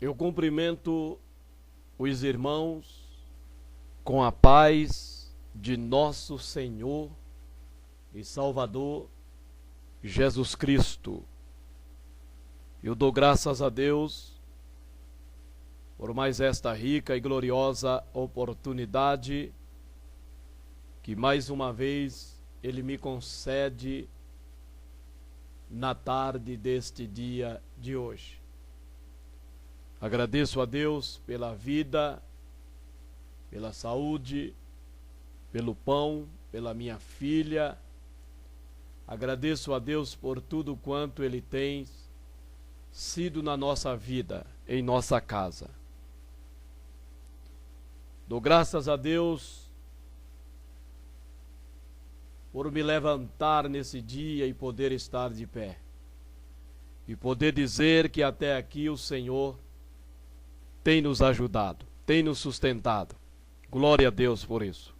Eu cumprimento os irmãos com a paz de nosso Senhor e Salvador Jesus Cristo. Eu dou graças a Deus por mais esta rica e gloriosa oportunidade que mais uma vez Ele me concede na tarde deste dia de hoje. Agradeço a Deus pela vida, pela saúde, pelo pão, pela minha filha. Agradeço a Deus por tudo quanto Ele tem sido na nossa vida, em nossa casa. Dou graças a Deus por me levantar nesse dia e poder estar de pé. E poder dizer que até aqui o Senhor tem nos ajudado, tem nos sustentado. Glória a Deus por isso.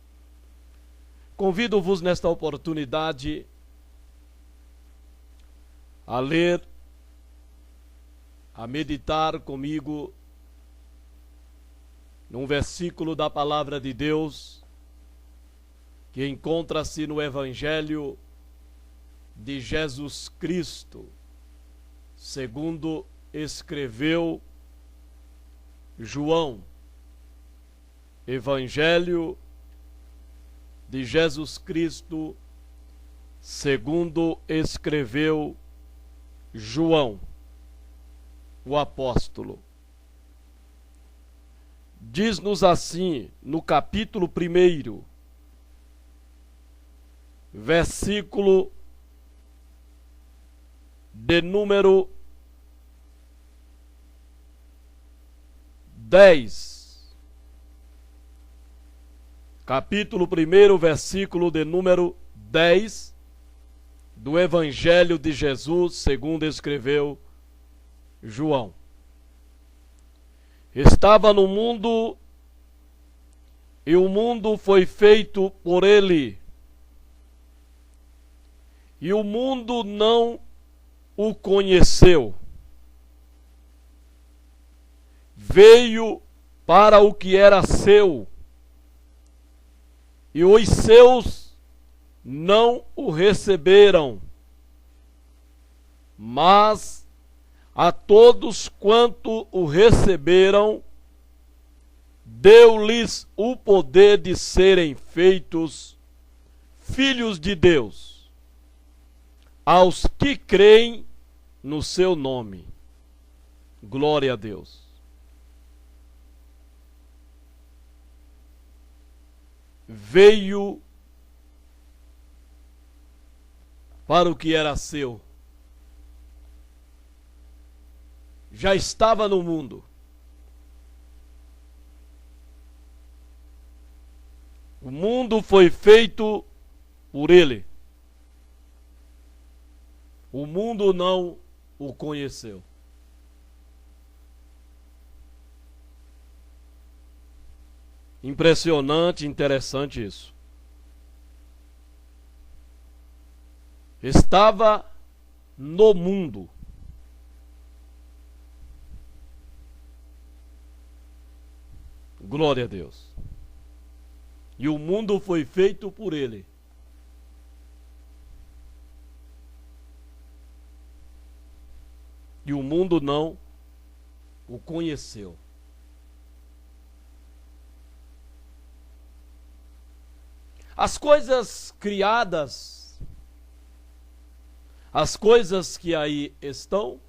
Convido-vos nesta oportunidade a ler, a meditar comigo num versículo da palavra de Deus que encontra-se no Evangelho de Jesus Cristo, segundo escreveu João. Evangelho de Jesus Cristo, segundo escreveu João, o apóstolo. Diz-nos assim, no capítulo 1, versículo de número 10. Capítulo 1, versículo de número 10 do Evangelho de Jesus, segundo escreveu João. Estava no mundo, e o mundo foi feito por ele, e o mundo não o conheceu. Veio para o que era seu, e os seus não o receberam. Mas a todos quanto o receberam, deu-lhes o poder de serem feitos filhos de Deus, aos que creem no seu nome. Glória a Deus. Veio para o que era seu. Já estava no mundo. O mundo foi feito por ele. O mundo não o conheceu. Impressionante, interessante isso. Estava no mundo. Glória a Deus. E o mundo foi feito por ele. E o mundo não o conheceu. As coisas criadas, as coisas que aí estão,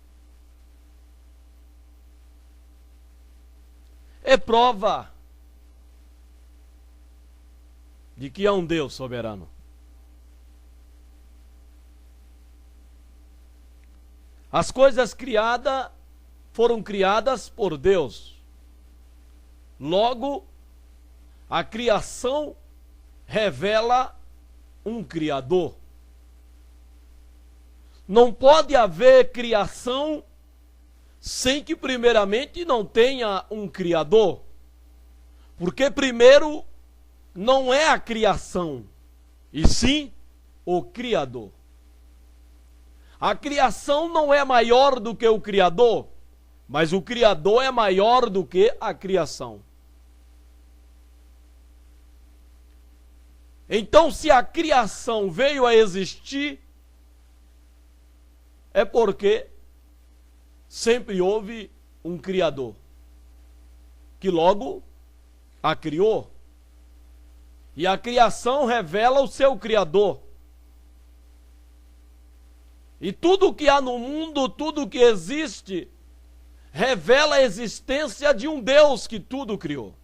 é prova de que há um Deus soberano. As coisas criadas foram criadas por Deus. Logo, a criação revela um Criador. Não pode haver criação sem que primeiramente não tenha um Criador. Porque primeiro não é a criação, e sim o Criador. A criação não é maior do que o Criador, Mas o Criador é maior do que a criação. Então, se a criação veio a existir, é porque sempre houve um Criador, que logo a criou. E a criação revela o seu Criador. E tudo que há no mundo, tudo que existe, revela a existência de um Deus que tudo criou.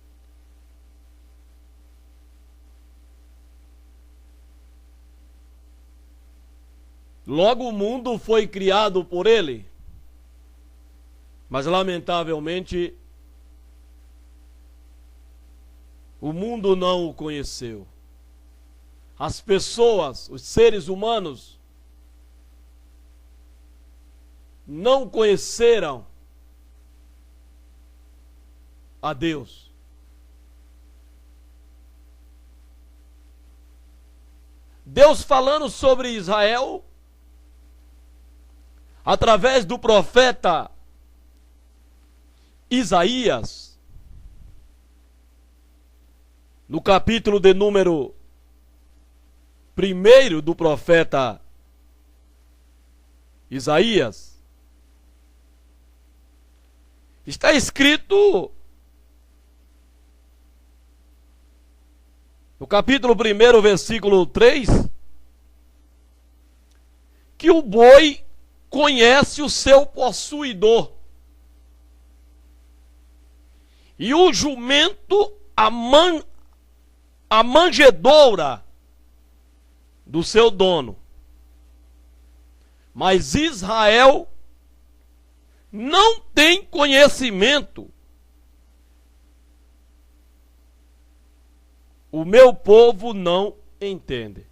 Logo o mundo foi criado por ele, mas lamentavelmente o mundo não o conheceu. As pessoas, os seres humanos, não conheceram a Deus. Deus falando sobre Israel, através do profeta Isaías, no capítulo de número 1 do profeta Isaías, está escrito no capítulo 1, versículo 3, que o boi conhece o seu possuidor, e o jumento a manjedoura do seu dono. Mas Israel não tem conhecimento. O meu povo não entende.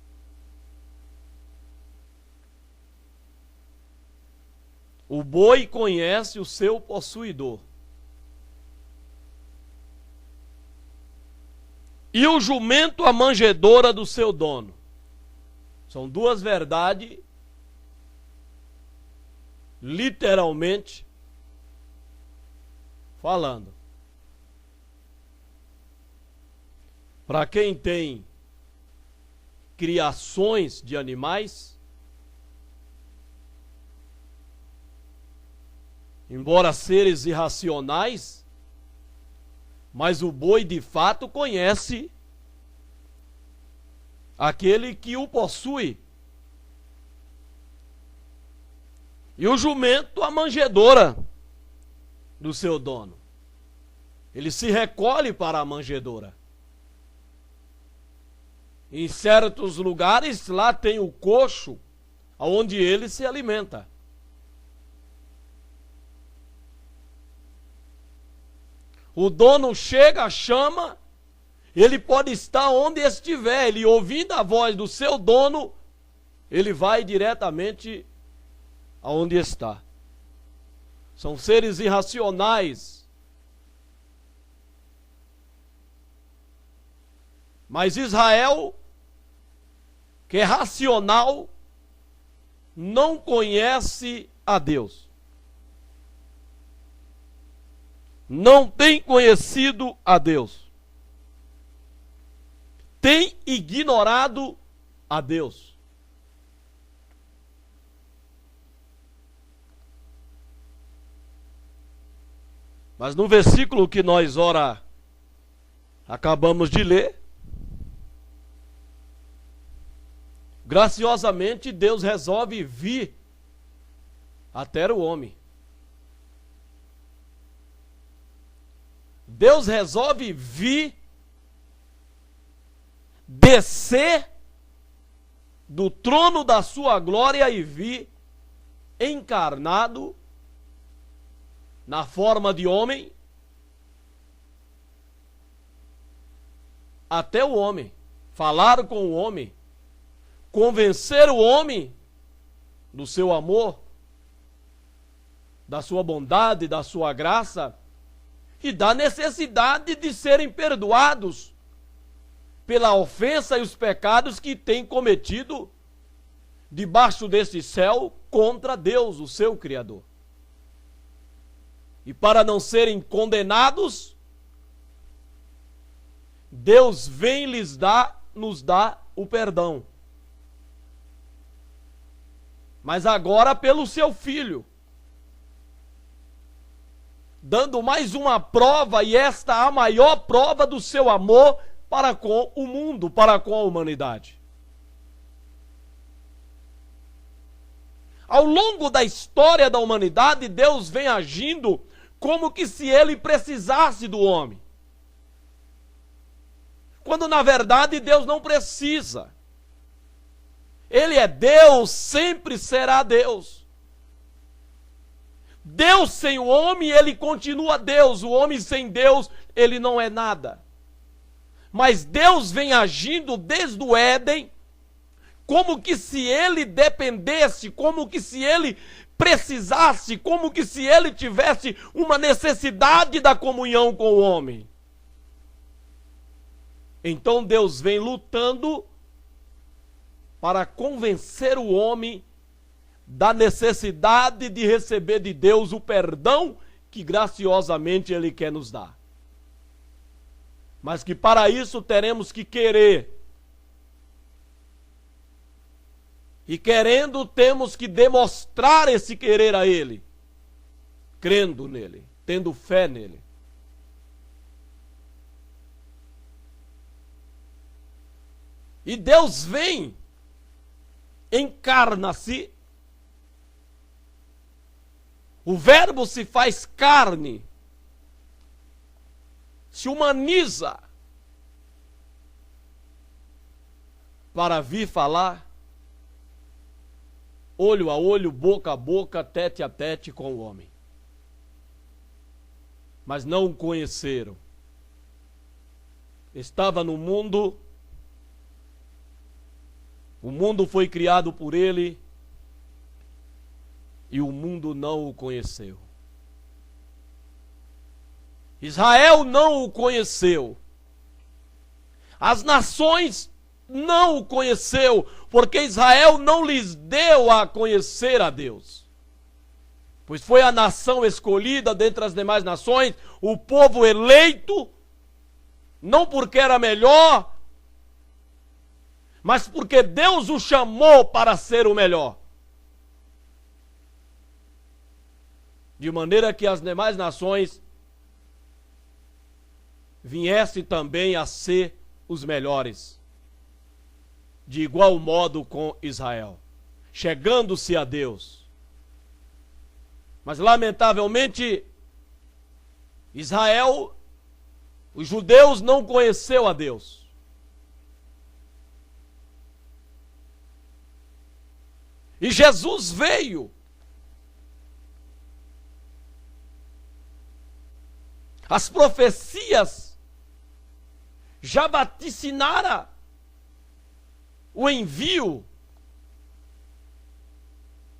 O boi conhece o seu possuidor, e o jumento a manjedoura do seu dono. São duas verdades, literalmente falando. Para quem tem criações de animais, embora seres irracionais, mas o boi de fato conhece aquele que o possui. E o jumento a manjedoura do seu dono. Ele se recolhe para a manjedoura. Em certos lugares lá tem o coxo, onde ele se alimenta. O dono chega, chama, ele pode estar onde estiver, ele ouvindo a voz do seu dono, ele vai diretamente aonde está. São seres irracionais. Mas Israel, que é racional, não conhece a Deus. Não tem conhecido a Deus. Tem ignorado a Deus. Mas no versículo que nós acabamos de ler, graciosamente Deus resolve vir até o homem. Deus resolve vir, descer do trono da sua glória e vir encarnado na forma de homem até o homem, falar com o homem, convencer o homem do seu amor, da sua bondade, da sua graça e da necessidade de serem perdoados pela ofensa e os pecados que têm cometido debaixo deste céu contra Deus, o seu Criador. E para não serem condenados, Deus vem nos dá o perdão. Mas agora pelo seu Filho, dando mais uma prova, e esta a maior prova do seu amor para com o mundo, para com a humanidade. Ao longo da história da humanidade, Deus vem agindo como que se ele precisasse do homem. Quando na verdade Deus não precisa. Ele é Deus, sempre será Deus. Deus sem o homem, ele continua Deus. O homem sem Deus, ele não é nada. Mas Deus vem agindo desde o Éden, como que se ele dependesse, como que se ele precisasse, como que se ele tivesse uma necessidade da comunhão com o homem. Então Deus vem lutando para convencer o homem da necessidade de receber de Deus o perdão que graciosamente ele quer nos dar. Mas que para isso teremos que querer. E querendo, temos que demonstrar esse querer a ele, crendo nele, tendo fé nele. E Deus vem, encarna-se, o Verbo se faz carne, se humaniza, para vir falar olho a olho, boca a boca, tete a tete com o homem. Mas não o conheceram. Estava no mundo, o mundo foi criado por ele, e o mundo não o conheceu. Israel não o conheceu. As nações não o conheceu, porque Israel não lhes deu a conhecer a Deus. Pois foi a nação escolhida dentre as demais nações, o povo eleito, não porque era melhor, mas porque Deus o chamou para ser o melhor. De maneira que as demais nações viessem também a ser os melhores. De igual modo com Israel, chegando-se a Deus. Mas lamentavelmente, Israel, os judeus não conheceu a Deus. E Jesus veio as profecias já vaticinaram o envio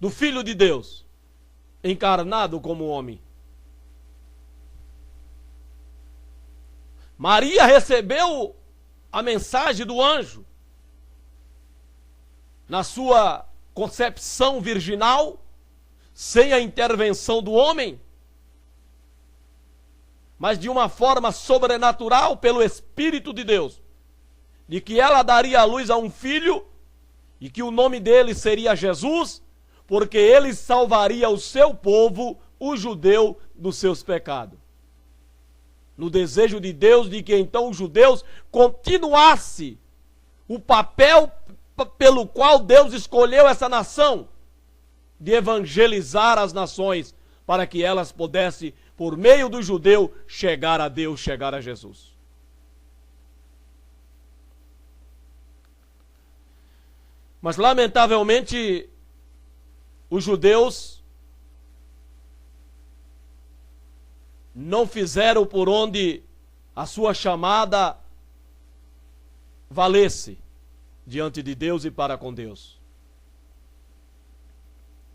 do Filho de Deus, encarnado como homem. Maria recebeu a mensagem do anjo na sua concepção virginal, sem a intervenção do homem, mas de uma forma sobrenatural pelo Espírito de Deus, de que ela daria à luz a um filho e que o nome dele seria Jesus, porque ele salvaria o seu povo, o judeu, dos seus pecados. No desejo de Deus de que então os judeus continuassem o papel pelo qual Deus escolheu essa nação, de evangelizar as nações, para que elas pudessem, por meio do judeu, chegar a Deus, chegar a Jesus. Mas, lamentavelmente, os judeus não fizeram por onde a sua chamada valesse diante de Deus e para com Deus.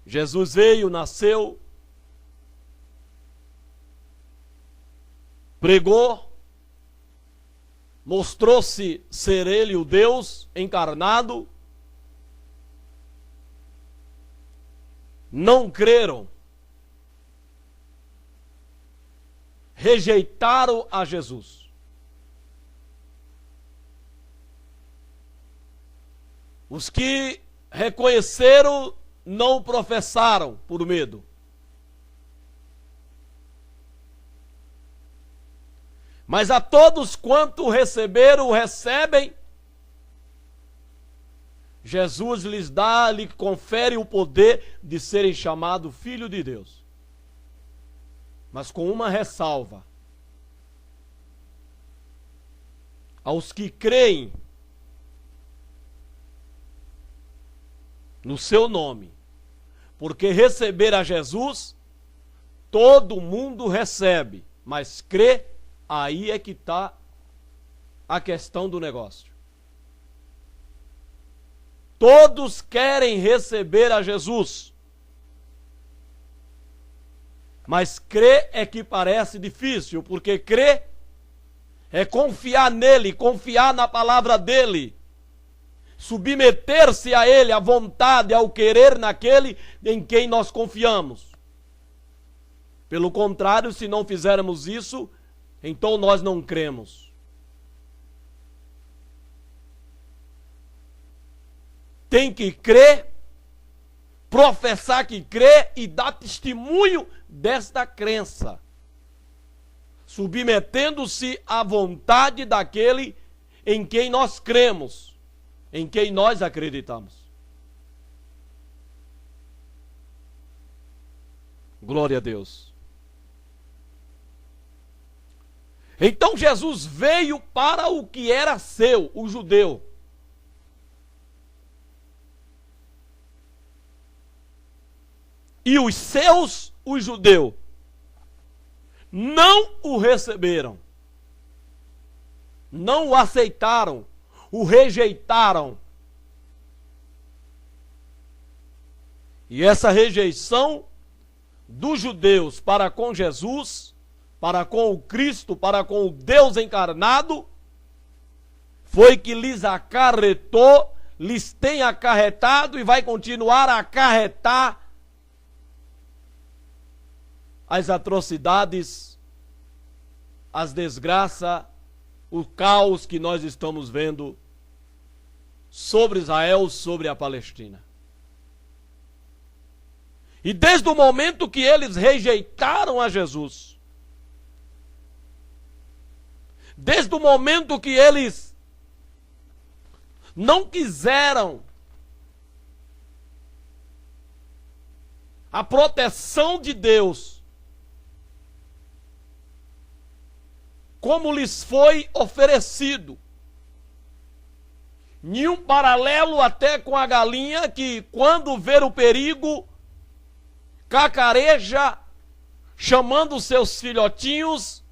Jesus veio, nasceu, pregou, mostrou-se ser ele o Deus encarnado. Não creram. rejeitaram a Jesus. Os que reconheceram não professaram por medo. Mas a todos quanto receberam, recebem, Jesus lhes confere o poder de serem chamados filho de Deus. Mas com uma ressalva: aos que creem no seu nome, porque receber a Jesus, todo mundo recebe, mas crê, aí é que está a questão do negócio. Todos querem receber a Jesus, mas crer é que parece difícil, porque crer é confiar nele, confiar na palavra dele, submeter-se a ele, à vontade, ao querer naquele em quem nós confiamos. Pelo contrário, se não fizermos isso, então nós não cremos. Tem que crer, professar que crê e dar testemunho desta crença, submetendo-se à vontade daquele em quem nós cremos, em quem nós acreditamos. Glória a Deus. Então Jesus veio para o que era seu, o judeu. E os seus, os judeus, não o receberam, não o aceitaram, o rejeitaram. E essa rejeição dos judeus para com Jesus, para com o Cristo, para com o Deus encarnado, foi que lhes acarretou, lhes tem acarretado e vai continuar a acarretar as atrocidades, as desgraças, o caos que nós estamos vendo sobre Israel, sobre a Palestina. E desde o momento que eles rejeitaram a Jesus, desde o momento que eles não quiseram a proteção de Deus, como lhes foi oferecido, em um paralelo até com a galinha que, quando vê o perigo, cacareja, chamando seus filhotinhos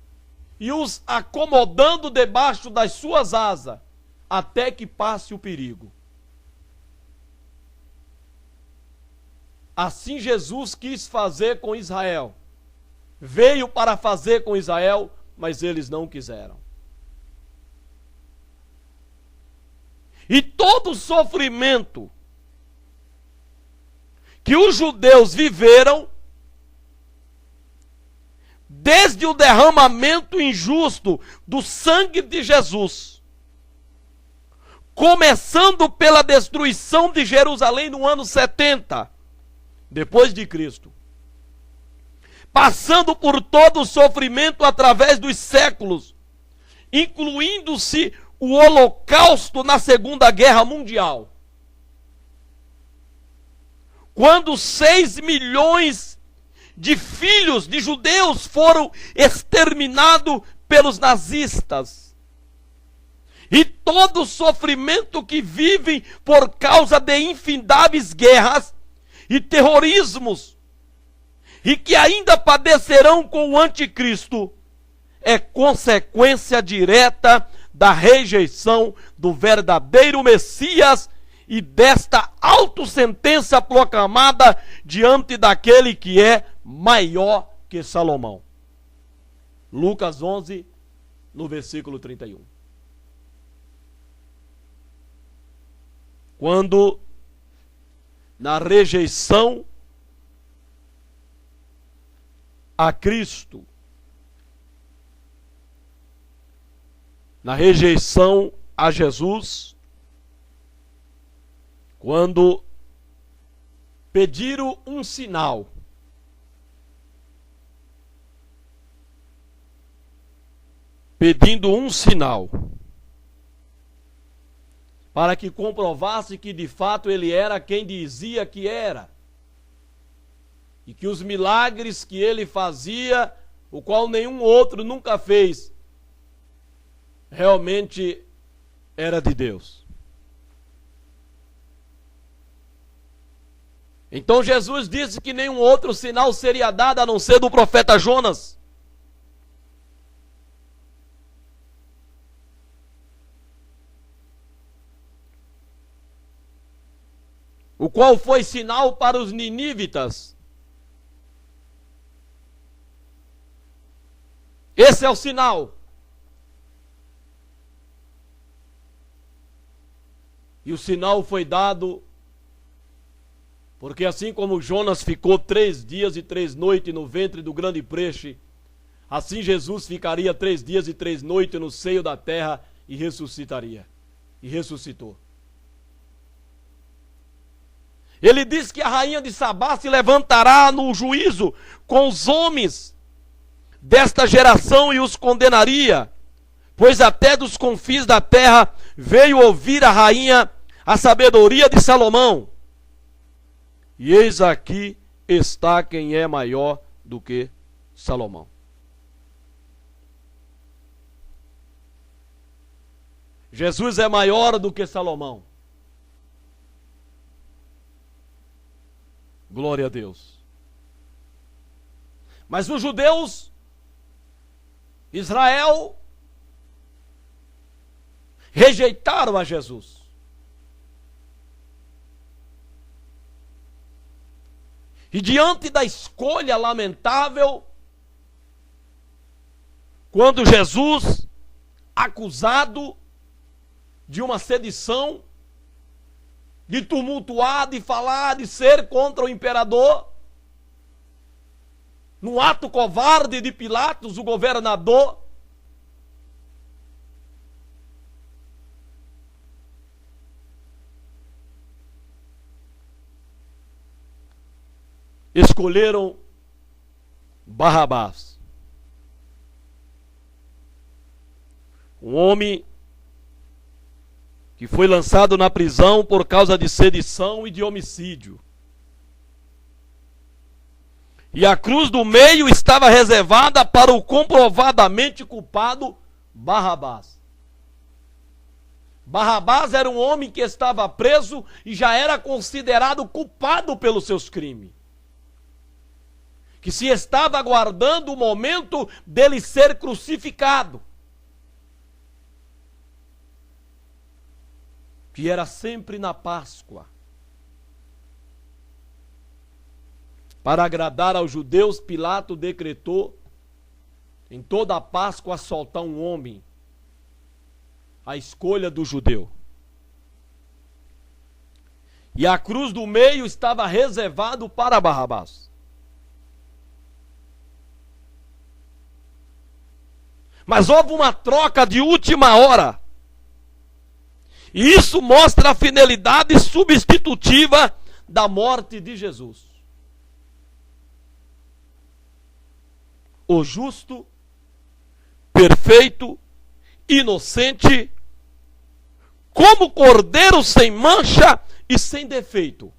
e os acomodando debaixo das suas asas, até que passe o perigo. Assim Jesus quis fazer com Israel. Veio para fazer com Israel, mas eles não quiseram. E todo o sofrimento que os judeus viveram, desde o derramamento injusto do sangue de Jesus, começando pela destruição de Jerusalém no ano 70, depois de Cristo, passando por todo o sofrimento através dos séculos, incluindo-se o Holocausto na Segunda Guerra Mundial, quando 6 milhões de filhos de judeus foram exterminados pelos nazistas, e todo o sofrimento que vivem por causa de infindáveis guerras e terrorismos, e que ainda padecerão com o anticristo, é consequência direta da rejeição do verdadeiro Messias e desta autossentença proclamada diante daquele que é maior que Salomão. Lucas 11, no versículo 31. Quando, na rejeição a Cristo, na rejeição a Jesus, quando pediram um sinal. Pedindo um sinal, para que comprovasse que de fato ele era quem dizia que era, e que os milagres que ele fazia, o qual nenhum outro nunca fez, realmente era de Deus. Então Jesus disse que nenhum outro sinal seria dado a não ser do profeta Jonas. O qual foi sinal para os ninivitas. Esse é o sinal. E o sinal foi dado porque assim como Jonas ficou 3 dias e 3 noites no ventre do grande peixe, assim Jesus ficaria 3 dias e 3 noites no seio da terra e ressuscitaria. E ressuscitou. Ele diz que a rainha de Sabá se levantará no juízo com os homens desta geração e os condenaria, pois até dos confins da terra veio ouvir a rainha a sabedoria de Salomão. E eis aqui está quem é maior do que Salomão. Jesus é maior do que Salomão. Glória a Deus. Mas os judeus, Israel, rejeitaram a Jesus. E diante da escolha lamentável, quando Jesus, acusado de uma sedição, de tumultuar, de falar, de ser contra o imperador, no ato covarde de Pilatos, o governador, escolheram Barrabás, um homem que foi lançado na prisão por causa de sedição e de homicídio. E a cruz do meio estava reservada para o comprovadamente culpado Barrabás. Barrabás era um homem que estava preso e já era considerado culpado pelos seus crimes, que se estava aguardando o momento dele ser crucificado, que era sempre na Páscoa. Para agradar aos judeus, Pilatos decretou em toda a Páscoa soltar um homem, a escolha do judeu. E a cruz do meio estava reservado para Barrabás. Mas houve uma troca de última hora. E isso mostra a finalidade substitutiva da morte de Jesus. O justo, perfeito, inocente, como cordeiro sem mancha e sem defeito,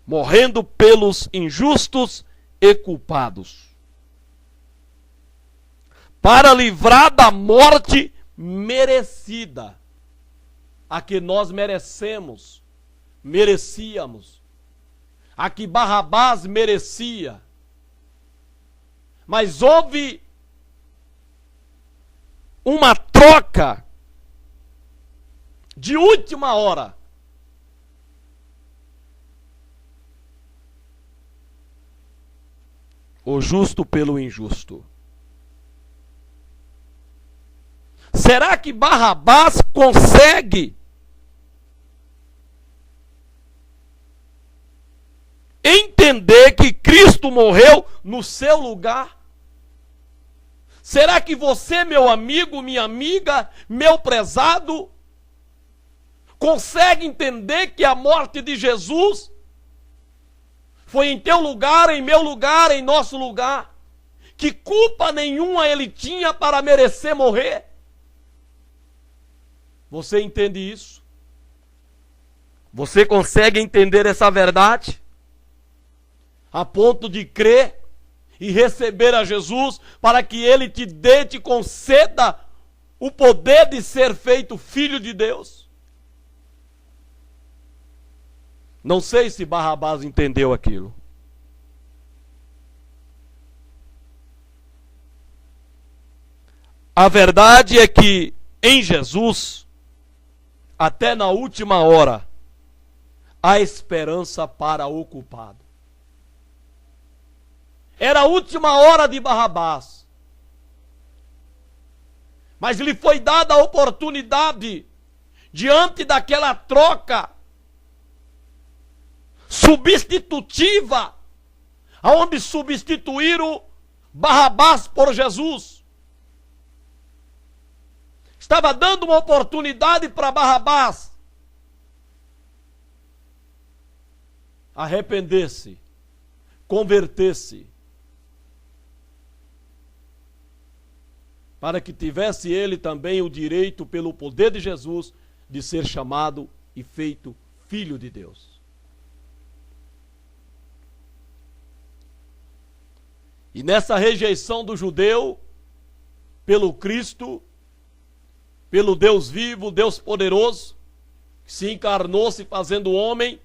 morrendo pelos injustos e culpados, para livrar da morte merecida, a que nós merecíamos, a que Barrabás merecia. Mas houve uma troca de última hora. O justo pelo injusto. Será que Barrabás consegue entender que Cristo morreu no seu lugar? Será que você, meu amigo, minha amiga, meu prezado, consegue entender que a morte de Jesus foi em teu lugar, em meu lugar, em nosso lugar? Que culpa nenhuma ele tinha para merecer morrer? Você entende isso? Você consegue entender essa verdade? A ponto de crer e receber a Jesus para que ele te dê, te conceda o poder de ser feito filho de Deus? Não sei se Barrabás entendeu aquilo. A verdade é que em Jesus, até na última hora, há esperança para o culpado. Era a última hora de Barrabás, mas lhe foi dada a oportunidade, diante daquela troca substitutiva, aonde substituíram Barrabás por Jesus. Estava dando uma oportunidade para Barrabás arrepender-se, converter-se, para que tivesse ele também o direito, pelo poder de Jesus, de ser chamado e feito filho de Deus. E nessa rejeição do judeu pelo Cristo, pelo Deus vivo, Deus poderoso, que se encarnou se fazendo homem,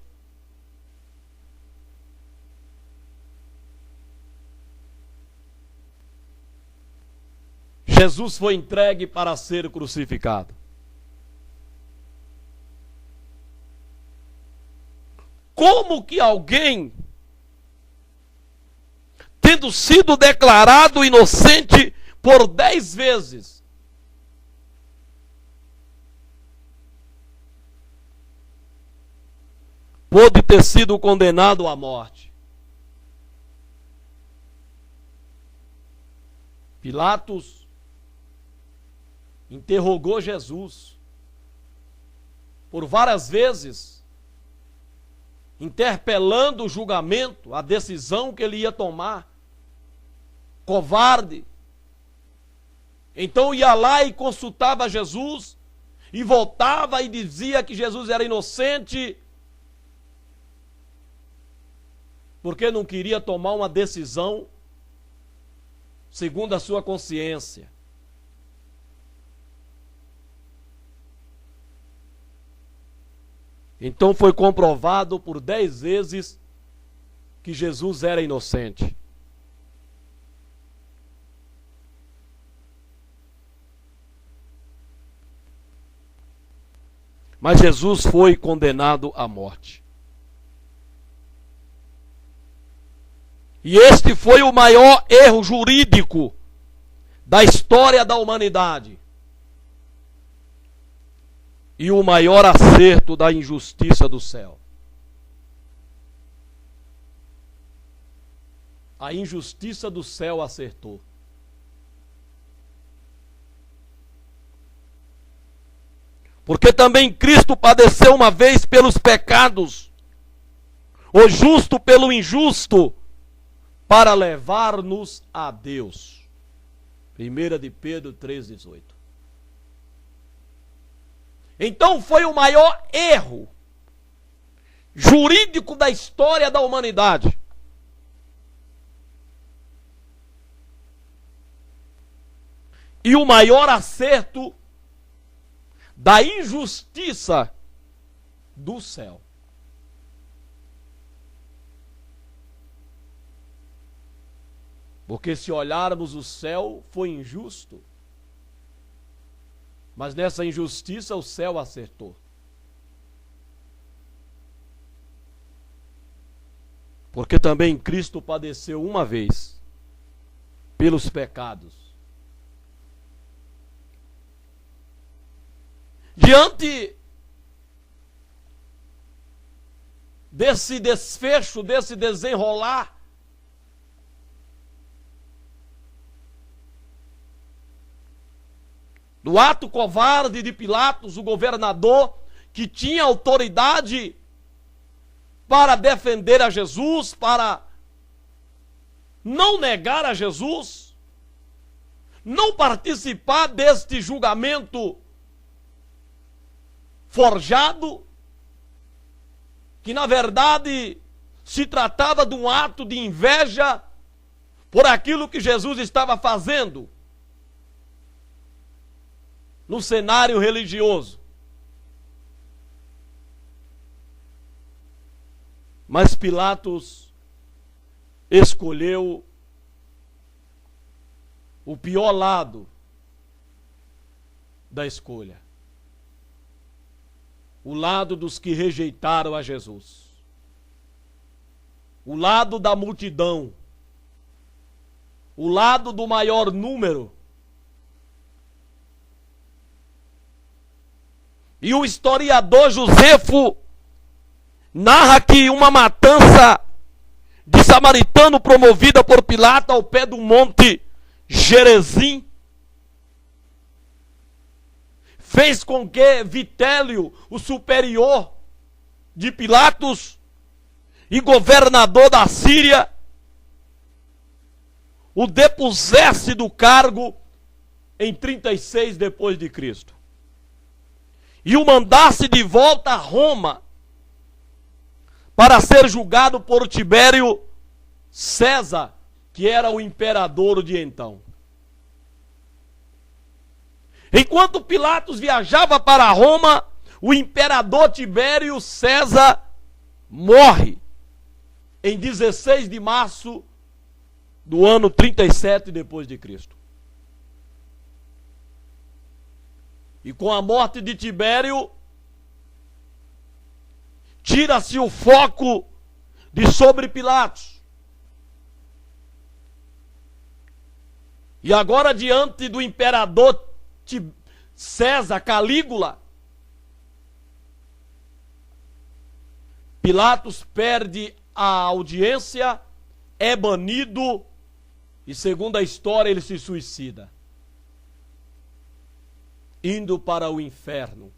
Jesus foi entregue para ser crucificado. Como que alguém, tendo sido declarado inocente por 10 vezes, pôde ter sido condenado à morte? Pilatos interrogou Jesus por várias vezes, interpelando o julgamento, a decisão que ele ia tomar. Covarde. Então ia lá e consultava Jesus, e voltava e dizia que Jesus era inocente, porque não queria tomar uma decisão segundo a sua consciência. Então foi comprovado por 10 vezes que Jesus era inocente. Mas Jesus foi condenado à morte. E este foi o maior erro jurídico da história da humanidade. E o maior acerto da injustiça do céu. A injustiça do céu acertou. Porque também Cristo padeceu uma vez pelos pecados, o justo pelo injusto, para levar-nos a Deus. 1 de Pedro 3,18. Então foi o maior erro jurídico da história da humanidade. E o maior acerto da injustiça do céu. Porque se olharmos o céu, foi injusto. Mas nessa injustiça o céu acertou. Porque também Cristo padeceu uma vez pelos pecados. Diante desse desfecho, desse desenrolar, do ato covarde de Pilatos, o governador, que tinha autoridade para defender a Jesus, para não negar a Jesus, não participar deste julgamento forjado, que na verdade se tratava de um ato de inveja por aquilo que Jesus estava fazendo no cenário religioso. Mas Pilatos escolheu o pior lado da escolha. O lado dos que rejeitaram a Jesus. O lado da multidão. O lado do maior número. E o historiador Josefo narra que uma matança de samaritano promovida por Pilatos ao pé do monte Gerezim fez com que Vitélio, o superior de Pilatos e governador da Síria, o depusesse do cargo em 36 depois de Cristo e o mandasse de volta a Roma para ser julgado por Tibério César, que era o imperador de então. Enquanto Pilatos viajava para Roma, o imperador Tibério César morre em 16 de março do ano 37 depois de Cristo. E com a morte de Tibério, tira-se o foco de sobre Pilatos. E agora, diante do imperador César Calígula, Pilatos perde a audiência, é banido e, segundo a história, ele se suicida, indo para o inferno.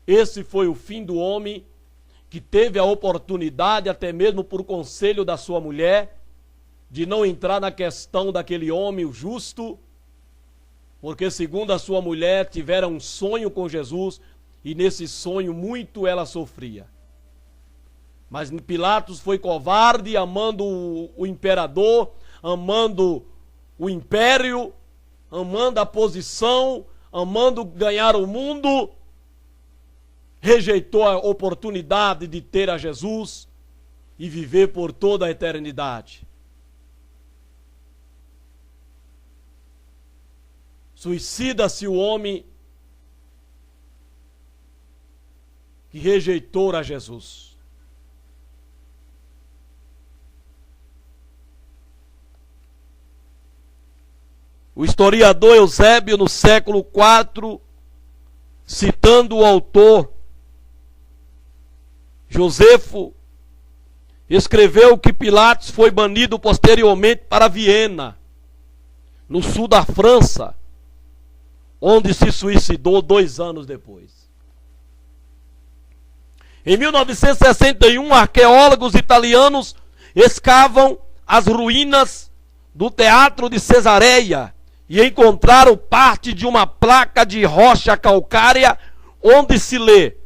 Esse foi o fim do homem que teve a oportunidade, até mesmo por conselho da sua mulher, de não entrar na questão daquele homem, o justo, porque segundo a sua mulher tiveram um sonho com Jesus e nesse sonho muito ela sofria. Mas Pilatos foi covarde, amando o imperador, amando o império, amando a posição, amando ganhar o mundo, rejeitou a oportunidade de ter a Jesus e viver por toda a eternidade. Suicida-se o homem que rejeitou a Jesus. O historiador Eusébio, no século IV, citando o autor Josefo, escreveu que Pilatos foi banido posteriormente para Viena, no sul da França, onde se suicidou 2 anos depois. Em 1961, arqueólogos italianos escavam as ruínas do Teatro de Cesareia e encontraram parte de uma placa de rocha calcária onde se lê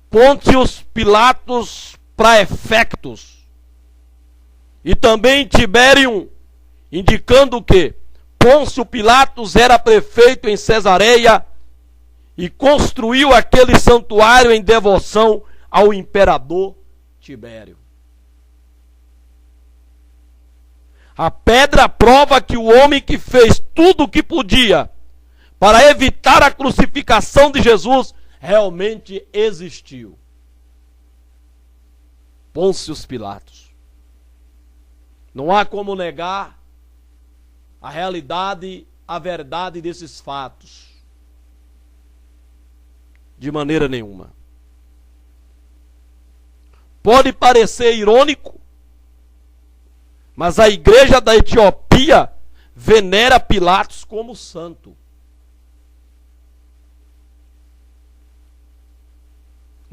Pontius Pilatus Praefectus e também Tiberium, indicando que Pôncio Pilatos era prefeito em Cesareia e construiu aquele santuário em devoção ao imperador Tibério. A pedra prova que o homem que fez tudo o que podia para evitar a crucificação de Jesus realmente existiu. Pôncio Pilatos. Não há como negar a realidade, a verdade desses fatos. De maneira nenhuma. Pode parecer irônico, mas a igreja da Etiópia venera Pilatos como santo.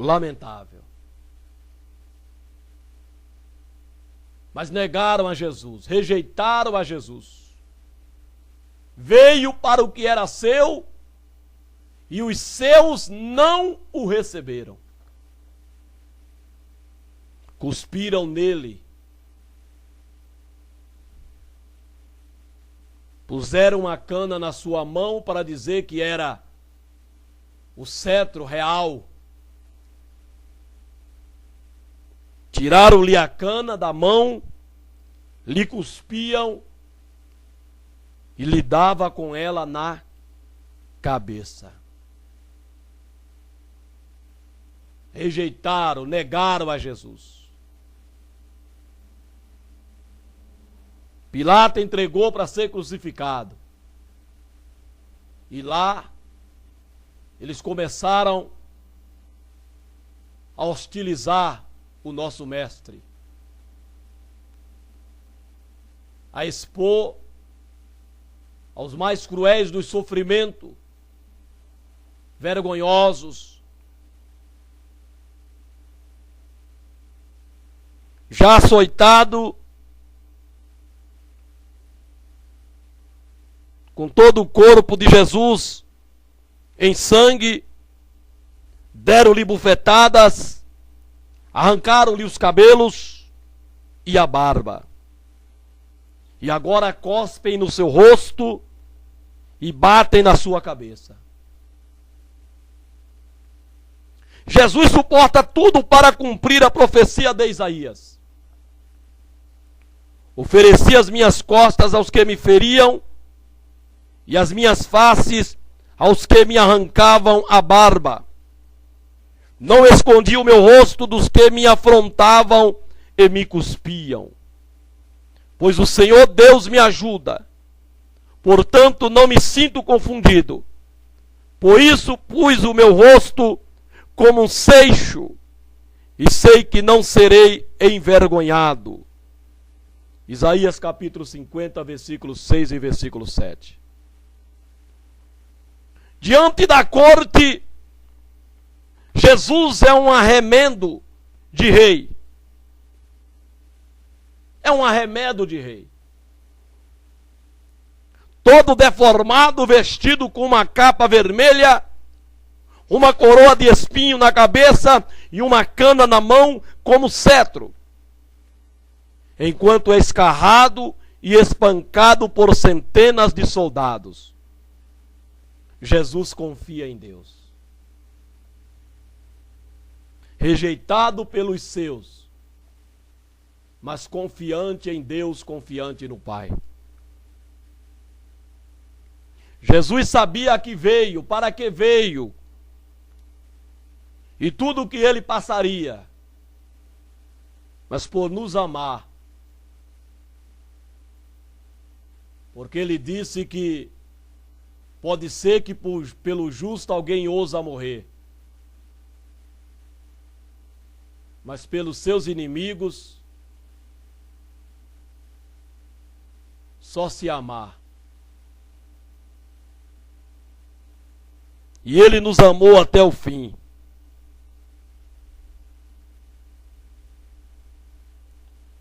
lamentável. Mas negaram a Jesus, rejeitaram a Jesus. Veio para o que era seu e os seus não o receberam. Cuspiram nele. Puseram uma cana na sua mão para dizer que era o cetro real. Tiraram-lhe a cana da mão, lhe cuspiam e lhe dava com ela na cabeça. Rejeitaram, negaram a Jesus. Pilato entregou para ser crucificado. E lá, eles começaram a hostilizar o nosso mestre. A expor aos mais cruéis dos sofrimentos, vergonhosos. Já açoitado, com todo o corpo de Jesus em sangue, deram-lhe bufetadas, arrancaram-lhe os cabelos e a barba. E agora cospem no seu rosto e batem na sua cabeça. Jesus suporta tudo para cumprir a profecia de Isaías. Ofereci as minhas costas aos que me feriam e as minhas faces aos que me arrancavam a barba. Não escondi o meu rosto dos que me afrontavam e me cuspiam. Pois o Senhor Deus me ajuda. Portanto, não me sinto confundido. Por isso pus o meu rosto como um seixo e sei que não serei envergonhado. Isaías capítulo 50, versículo 6 e versículo 7. Diante da corte, Jesus é um arremedo de rei. É um arremedo de rei. Todo deformado, vestido com uma capa vermelha, uma coroa de espinho na cabeça e uma cana na mão como cetro. Enquanto é escarrado e espancado por centenas de soldados. Jesus confia em Deus. Rejeitado pelos seus, mas confiante em Deus, confiante no Pai. Jesus sabia que veio, para que veio, e tudo o que ele passaria, mas por nos amar, porque ele disse que pode ser que pelo justo alguém ousa morrer, mas pelos seus inimigos, só se amar. E ele nos amou até o fim.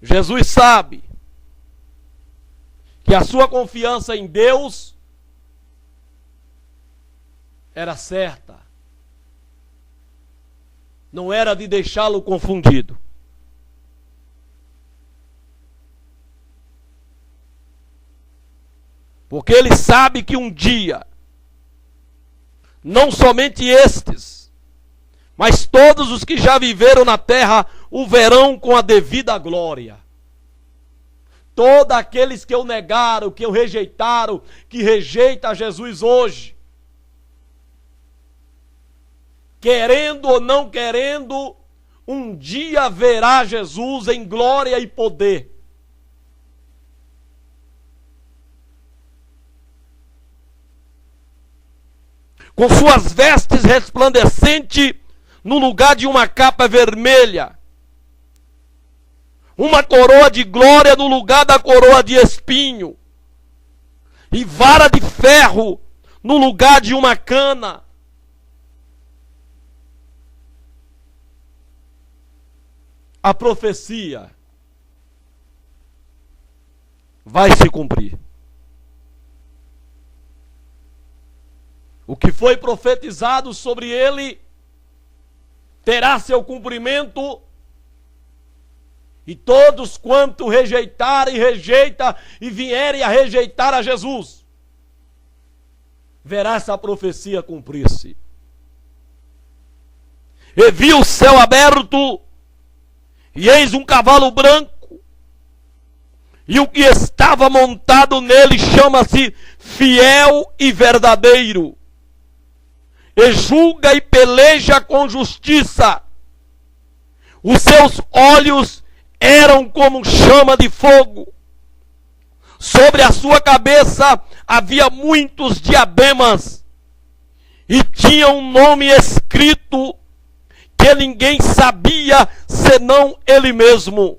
Jesus sabe que a sua confiança em Deus era certa. Não era de deixá-lo confundido. Porque ele sabe que um dia, não somente estes, mas todos os que já viveram na terra o verão com a devida glória. Todos aqueles que o negaram, que o rejeitaram, que rejeita Jesus hoje, querendo ou não querendo, um dia verá Jesus em glória e poder. Com suas vestes resplandecentes no lugar de uma capa vermelha. Uma coroa de glória no lugar da coroa de espinho. E vara de ferro no lugar de uma cana. a profecia vai se cumprir. O que foi profetizado sobre ele terá seu cumprimento, e todos quanto rejeitarem, rejeita e vierem a rejeitar a Jesus, verá essa profecia cumprir-se. E vi o céu aberto, e eis um cavalo branco, e o que estava montado nele chama-se Fiel e Verdadeiro, e julga e peleja com justiça. Os seus olhos eram como chama de fogo. Sobre a sua cabeça havia muitos diademas, e tinha um nome escrito que ninguém sabia senão ele mesmo.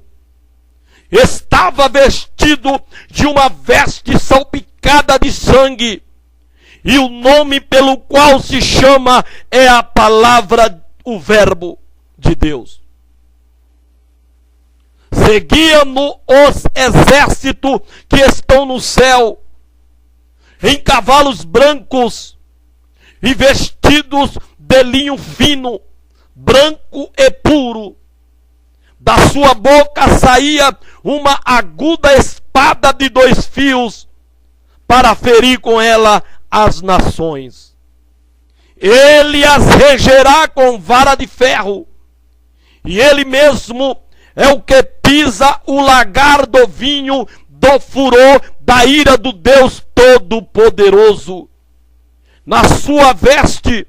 Estava vestido de uma veste salpicada de sangue, e o nome pelo qual se chama é a palavra, o Verbo de Deus. Seguiam-no os exércitos que estão no céu, em cavalos brancos e vestidos de linho fino, branco e puro. Da sua boca saía uma aguda espada de 2 fios, para ferir com ela as nações. Ele as regerá com vara de ferro, e ele mesmo é o que pisa o lagar do vinho do furor da ira do Deus Todo-Poderoso. Na sua veste,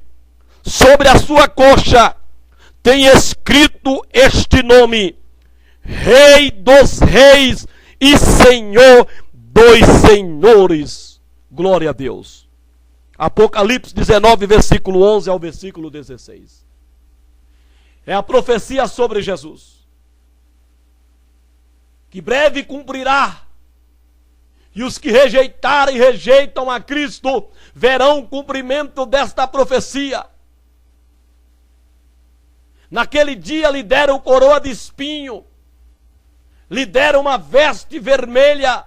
sobre a sua coxa, tem escrito este nome: Rei dos Reis e Senhor dos Senhores. Glória a Deus. Apocalipse 19, versículo 11 ao versículo 16. É a profecia sobre Jesus, que breve cumprirá. E os que rejeitarem e rejeitam a Cristo verão o cumprimento desta profecia. Naquele dia lhe deram coroa de espinho, lhe deram uma veste vermelha,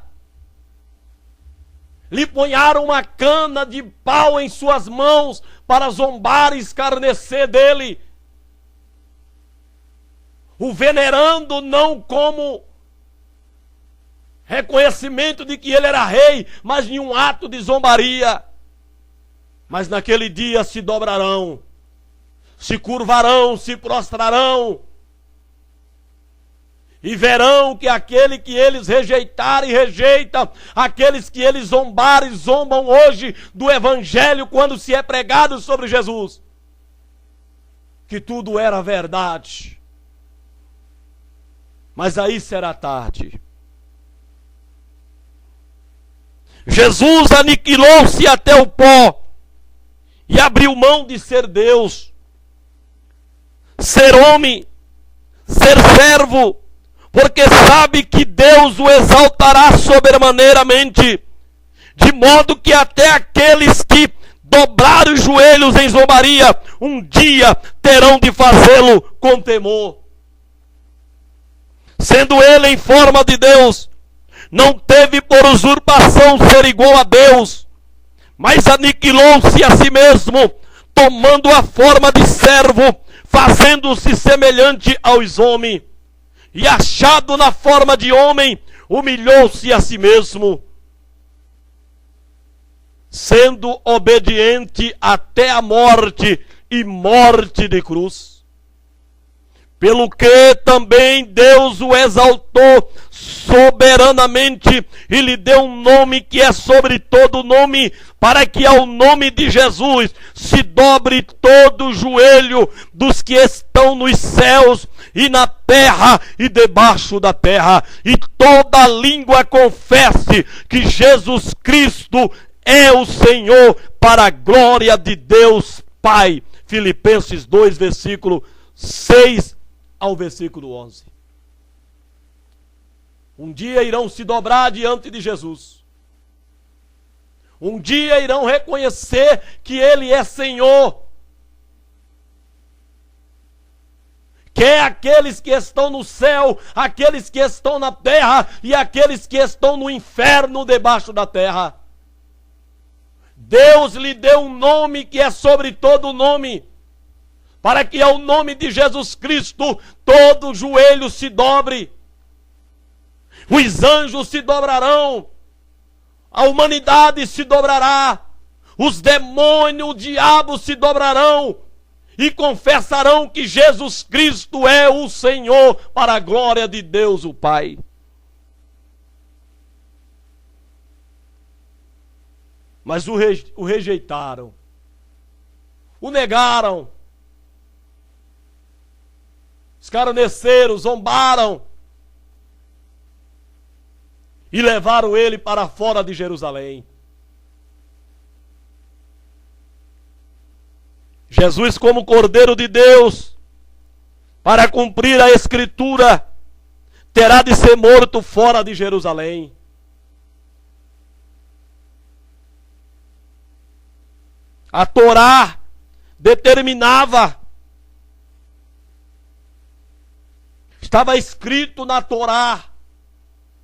lhe punharam uma cana de pau em suas mãos para zombar e escarnecer dele, o venerando não como reconhecimento de que ele era rei, mas em um ato de zombaria. Mas naquele dia se dobrarão, se curvarão, se prostrarão, e verão que aquele que eles rejeitarem, rejeita, aqueles que eles zombarem, zombam hoje do Evangelho quando se é pregado sobre Jesus, que tudo era verdade. Mas aí será tarde. Jesus aniquilou-se até o pó e abriu mão de ser Deus, ser homem, ser servo, porque sabe que Deus o exaltará sobremaneiramente, de modo que até aqueles que dobraram os joelhos em zombaria, um dia terão de fazê-lo com temor. Sendo ele em forma de Deus, não teve por usurpação ser igual a Deus, mas aniquilou-se a si mesmo, tomando a forma de servo, fazendo-se semelhante aos homens, e achado na forma de homem, humilhou-se a si mesmo, sendo obediente até a morte, e morte de cruz. Pelo que também Deus o exaltou soberanamente e lhe deu um nome que é sobre todo nome, para que ao nome de Jesus se dobre todo o joelho dos que estão nos céus e na terra e debaixo da terra, e toda língua confesse que Jesus Cristo é o Senhor, para a glória de Deus Pai. Filipenses 2, versículo 6 ao versículo 11. Um dia irão se dobrar diante de Jesus. Um dia irão reconhecer que Ele é Senhor, quer aqueles que estão no céu, aqueles que estão na terra e aqueles que estão no inferno debaixo da terra. Deus lhe deu um nome que é sobre todo nome, para que ao nome de Jesus Cristo todo joelho se dobre, os anjos se dobrarão, a humanidade se dobrará, os demônios, o diabo se dobrarão e confessarão que Jesus Cristo é o Senhor, para a glória de Deus o Pai. Mas o rejeitaram, o negaram, escarneceram, zombaram e levaram ele para fora de Jerusalém. Jesus, como Cordeiro de Deus, para cumprir a Escritura, terá de ser morto fora de Jerusalém. A Torá determinava, estava escrito na Torá,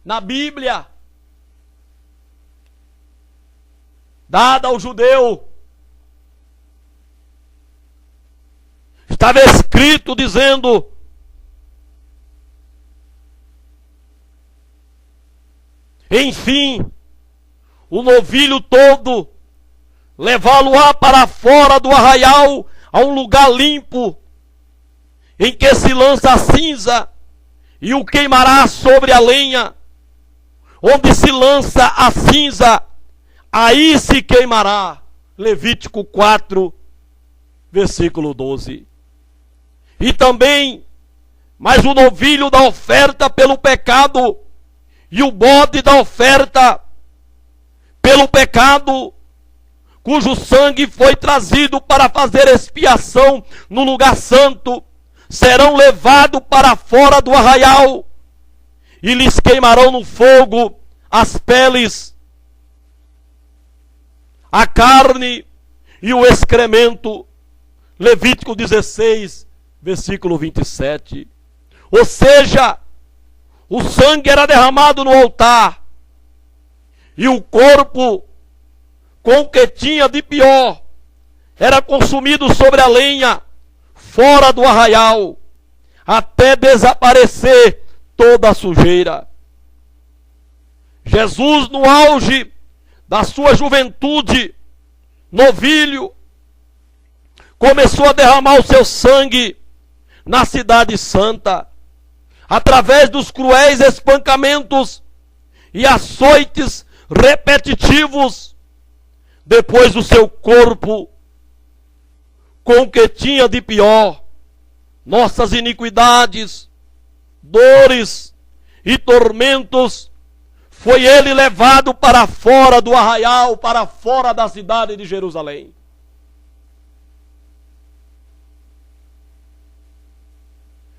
na Bíblia, dada ao judeu, estava escrito dizendo: enfim, o novilho todo, levá-lo-á para fora do arraial, a um lugar limpo, em que se lança a cinza, e o queimará sobre a lenha. Onde se lança a cinza, aí se queimará. Levítico 4, versículo 12. E também, mas o novilho da oferta pelo pecado, e o bode da oferta pelo pecado, cujo sangue foi trazido para fazer expiação no lugar santo, serão levados para fora do arraial, e lhes queimarão no fogo as peles, a carne e o excremento. Levítico 16, versículo 27. Ou seja, o sangue era derramado no altar, e o corpo, com o que tinha de pior, era consumido sobre a lenha, fora do arraial, até desaparecer toda a sujeira. Jesus, no auge da sua juventude, novilho, começou a derramar o seu sangue na cidade santa, através dos cruéis espancamentos e açoites repetitivos. Depois o seu corpo, com o que tinha de pior, nossas iniquidades, dores e tormentos, foi ele levado para fora do arraial, para fora da cidade de Jerusalém.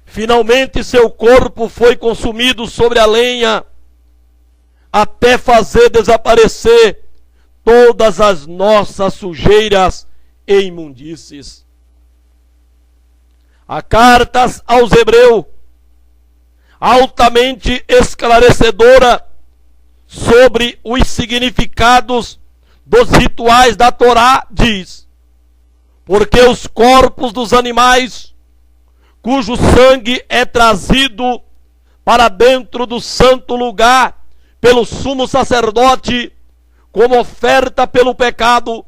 Finalmente seu corpo foi consumido sobre a lenha, até fazer desaparecer todas as nossas sujeiras e imundícies. A cartas aos Hebreus, altamente esclarecedora sobre os significados dos rituais da Torá, diz: porque os corpos dos animais, cujo sangue é trazido para dentro do santo lugar pelo sumo sacerdote, como oferta pelo pecado,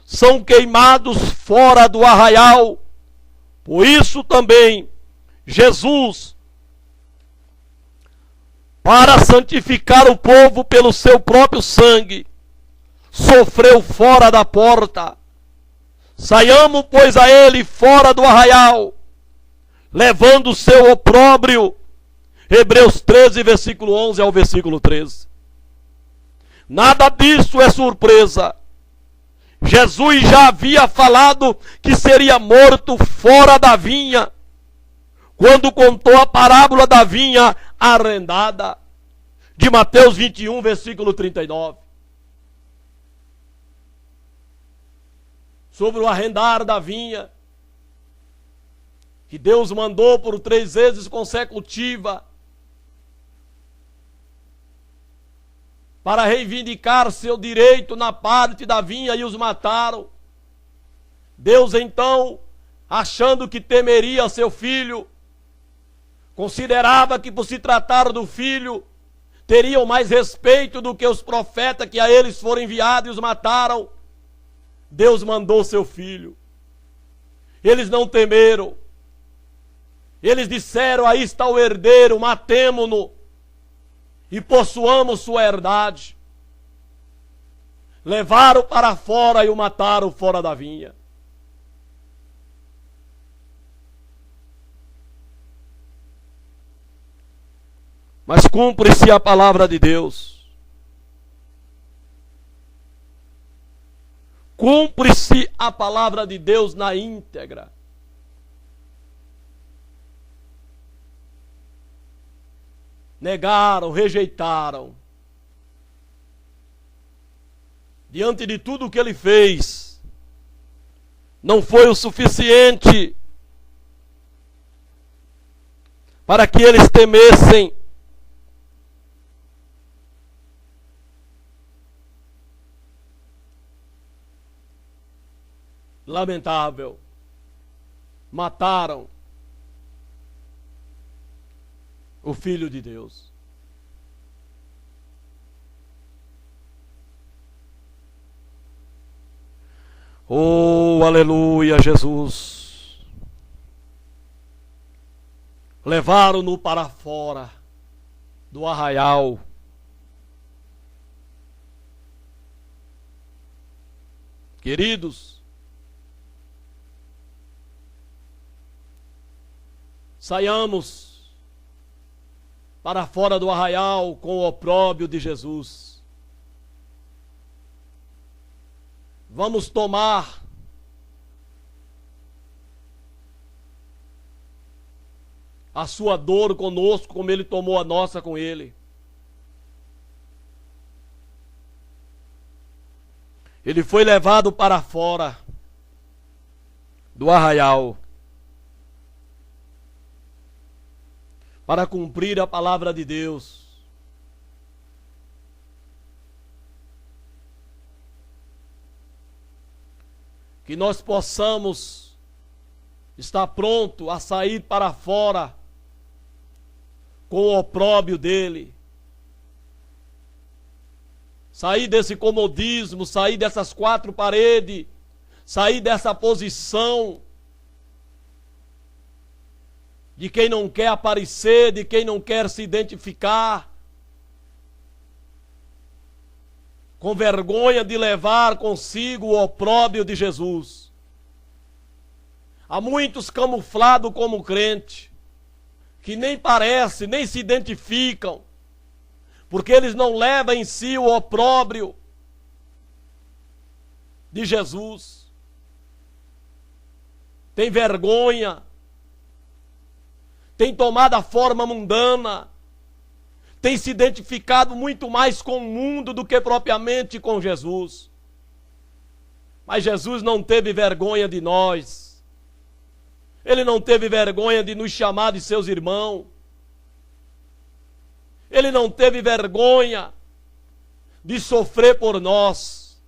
são queimados fora do arraial. Por isso também Jesus, para santificar o povo pelo seu próprio sangue, sofreu fora da porta. Saiamos, pois, a ele fora do arraial, levando o seu opróbrio. Hebreus 13, versículo 11 ao versículo 13. Nada disso é surpresa. Jesus já havia falado que seria morto fora da vinha, quando contou a parábola da vinha arrendada, de Mateus 21, versículo 39. Sobre o arrendar da vinha. que Deus mandou por 3 vezes consecutiva para reivindicar seu direito na parte da vinha, e os mataram. Deus então, achando que temeria seu filho, considerava que por se tratar do filho, teriam mais respeito do que os profetas que a eles foram enviados e os mataram. Deus mandou seu filho. Eles não temeram. Eles disseram: aí está o herdeiro, matemo-no e possuamos sua herdade. Levaram para fora e o mataram fora da vinha. Mas cumpre-se a palavra de Deus. Cumpre-se a palavra de Deus na íntegra. Negaram, rejeitaram. Diante de tudo o que ele fez, não foi o suficiente para que eles temessem. Lamentável. Mataram o Filho de Deus. Oh, aleluia, Jesus. Levaram-no para fora do arraial. Queridos, saiamos para fora do arraial com o opróbrio de Jesus. Vamos tomar a sua dor conosco, como ele tomou a nossa com ele. Ele foi levado para fora do arraial para cumprir a palavra de Deus. Que nós possamos estar pronto a sair para fora com o opróbrio dele. Sair desse comodismo, sair dessas 4 paredes, sair dessa posição de quem não quer aparecer, de quem não quer se identificar, com vergonha de levar consigo o opróbrio de Jesus. Há muitos camuflados como crente, que nem parecem, nem se identificam, porque eles não levam em si o opróbrio de Jesus. Tem vergonha, tem tomado a forma mundana, tem se identificado muito mais com o mundo do que propriamente com Jesus. Mas Jesus não teve vergonha de nós. Ele não teve vergonha de nos chamar de seus irmãos. Ele não teve vergonha de sofrer por nós.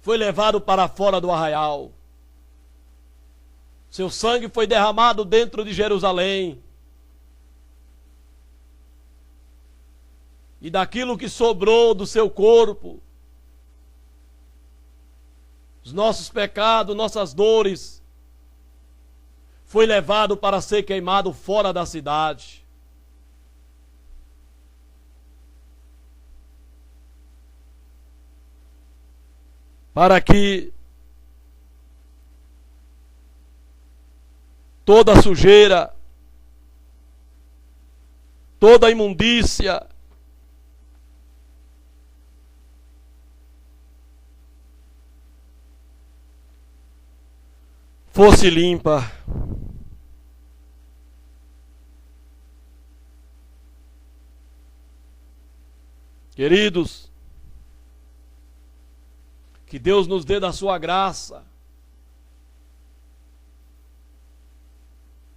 Foi levado para fora do arraial. Seu sangue foi derramado dentro de Jerusalém. E daquilo que sobrou do seu corpo, os nossos pecados, nossas dores, foi levado para ser queimado fora da cidade. Para que toda a sujeira, toda a imundícia fosse limpa. Queridos, que Deus nos dê da sua graça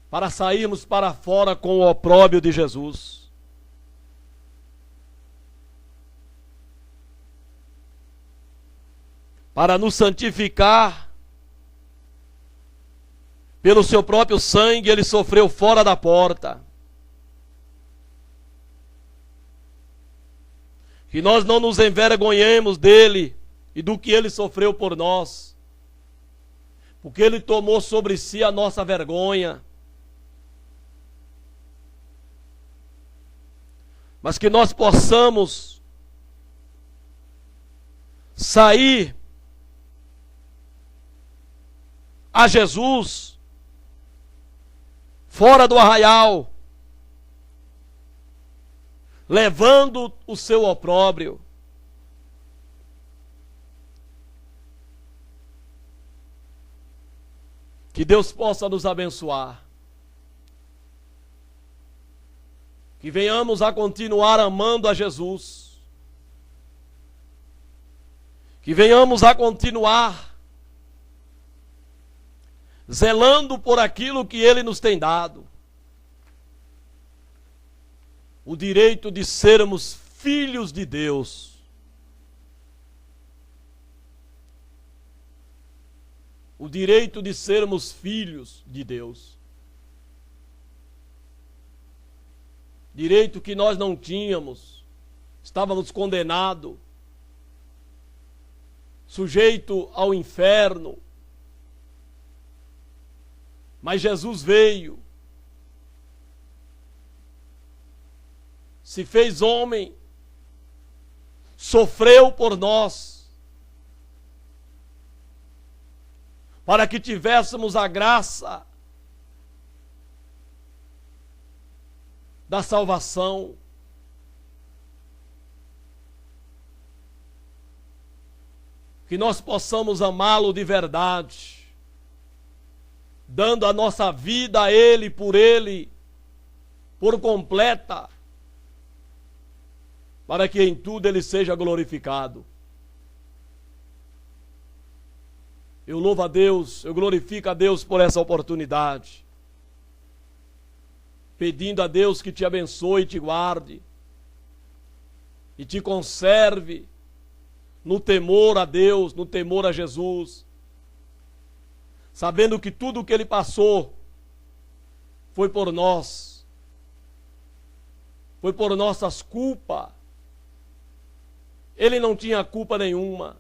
para sairmos para fora com o opróbrio de Jesus. Para nos santificar, pelo seu próprio sangue, ele sofreu fora da porta. Que nós não nos envergonhemos dele e do que ele sofreu por nós, porque ele tomou sobre si a nossa vergonha. Mas que nós possamos sair a Jesus fora do arraial, levando o seu opróbrio. Que Deus possa nos abençoar. Que venhamos a continuar amando a Jesus. Que venhamos a continuar zelando por aquilo que Ele nos tem dado. O direito de sermos filhos de Deus. O direito de sermos filhos de Deus. Direito que nós não tínhamos. Estávamos condenados. Sujeito ao inferno. Mas Jesus veio. Se fez homem. Sofreu por nós. Para que tivéssemos a graça da salvação. Que nós possamos amá-lo de verdade, dando a nossa vida a Ele, por completa, para que em tudo Ele seja glorificado. Eu louvo a Deus, eu glorifico a Deus por essa oportunidade, pedindo a Deus que te abençoe e te guarde, e te conserve no temor a Deus, no temor a Jesus, sabendo que tudo o que Ele passou foi por nós, foi por nossas culpas. Ele não tinha culpa nenhuma.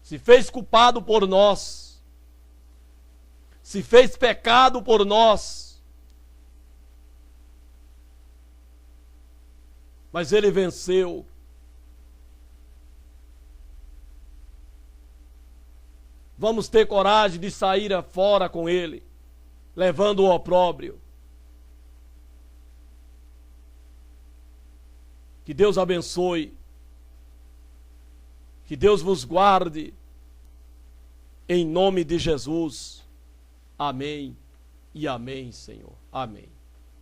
Se fez culpado por nós, se fez pecado por nós, mas Ele venceu. Vamos ter coragem de sair fora com Ele, levando o opróbrio. Que Deus abençoe, que Deus vos guarde, em nome de Jesus. Amém e amém, Senhor. Amém.